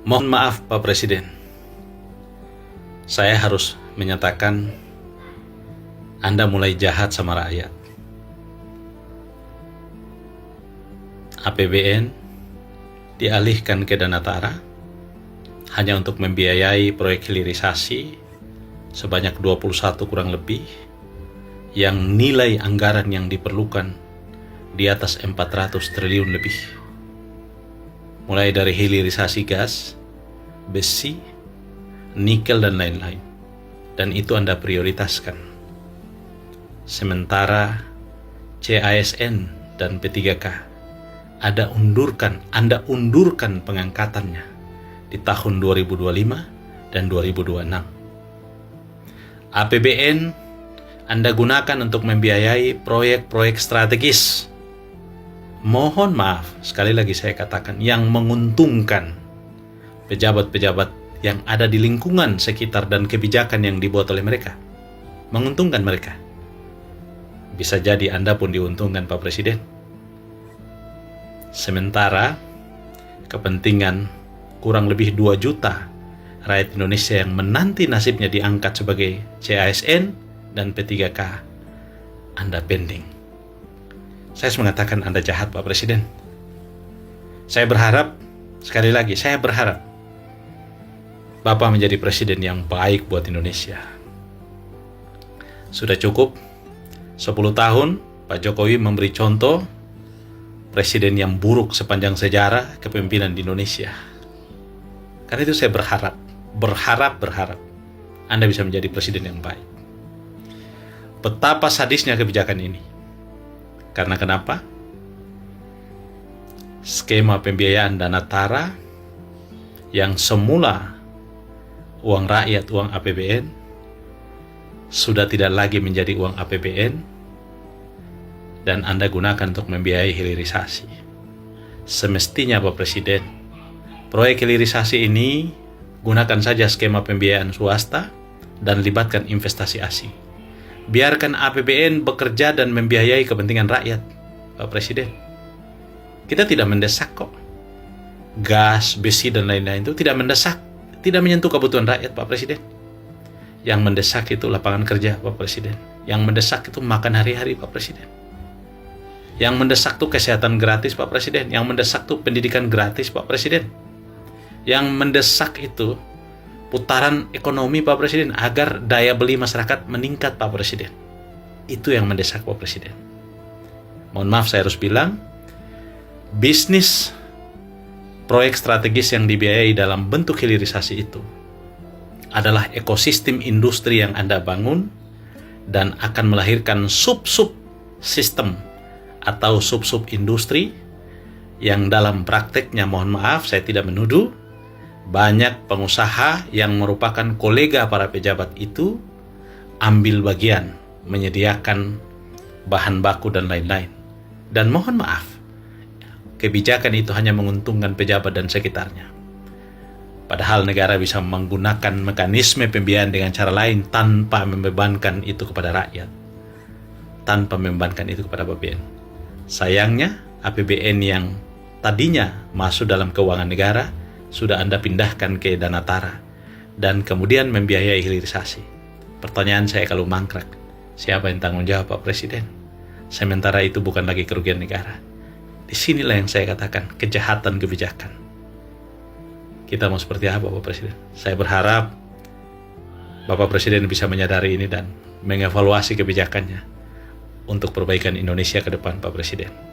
Mohon maaf Pak Presiden, saya harus menyatakan Anda mulai jahat sama rakyat. APBN dialihkan ke Danatara hanya untuk membiayai proyek hilirisasi sebanyak 21 kurang lebih, yang nilai anggaran yang diperlukan di atas 400 triliun lebih. Mulai dari hilirisasi gas, besi, nikel dan lain-lain. Dan itu Anda prioritaskan. Sementara CASN dan P3K Anda undurkan pengangkatannya di tahun 2025 dan 2026. APBN Anda gunakan untuk membiayai proyek-proyek strategis. Mohon maaf, sekali lagi saya katakan, yang menguntungkan pejabat-pejabat yang ada di lingkungan sekitar dan kebijakan yang dibuat oleh mereka. Menguntungkan mereka. Bisa jadi Anda pun diuntungkan Pak Presiden. Sementara kepentingan kurang lebih 2 juta rakyat Indonesia yang menanti nasibnya diangkat sebagai CASN dan P3K, Anda pending. Saya harus mengatakan Anda jahat Pak Presiden. Saya berharap, sekali lagi, saya berharap Bapak menjadi presiden yang baik buat Indonesia. Sudah cukup 10 tahun Pak Jokowi memberi contoh presiden yang buruk sepanjang sejarah kepemimpinan di Indonesia. Karena itu saya berharap Anda bisa menjadi presiden yang baik. Betapa sadisnya kebijakan ini. Karena kenapa? Skema pembiayaan Danatara yang semula uang rakyat, uang APBN, sudah tidak lagi menjadi uang APBN dan Anda gunakan untuk membiayai hilirisasi. Semestinya Pak Presiden, proyek hilirisasi ini gunakan saja skema pembiayaan swasta dan libatkan investasi asing. Biarkan APBN bekerja dan membiayai kepentingan rakyat, Pak Presiden. Kita tidak mendesak kok. Gas, besi, dan lain-lain itu tidak mendesak. Tidak menyentuh kebutuhan rakyat, Pak Presiden. Yang mendesak itu lapangan kerja, Pak Presiden. Yang mendesak itu makan hari-hari, Pak Presiden. Yang mendesak itu kesehatan gratis, Pak Presiden. Yang mendesak itu pendidikan gratis, Pak Presiden. Yang mendesak itu putaran ekonomi Pak Presiden, agar daya beli masyarakat meningkat Pak Presiden. Itu yang mendesak Pak Presiden. Mohon maaf saya harus bilang, bisnis proyek strategis yang dibiayai dalam bentuk hilirisasi itu adalah ekosistem industri yang Anda bangun dan akan melahirkan sub-sub sistem atau sub-sub industri yang dalam prakteknya, mohon maaf saya tidak menuduh, banyak pengusaha yang merupakan kolega para pejabat itu ambil bagian menyediakan bahan baku dan lain-lain. Dan mohon maaf, kebijakan itu hanya menguntungkan pejabat dan sekitarnya. Padahal negara bisa menggunakan mekanisme pembiayaan dengan cara lain tanpa membebankan itu kepada rakyat. Tanpa membebankan itu kepada APBN. Sayangnya, APBN yang tadinya masuk dalam keuangan negara sudah Anda pindahkan ke Danatara dan kemudian membiayai hilirisasi. Pertanyaan saya kalau mangkrak, siapa yang tanggung jawab Pak Presiden? Sementara itu bukan lagi kerugian negara. Disinilah yang saya katakan kejahatan kebijakan. Kita mau seperti apa Pak Presiden? Saya berharap Bapak Presiden bisa menyadari ini dan mengevaluasi kebijakannya untuk perbaikan Indonesia ke depan Pak Presiden.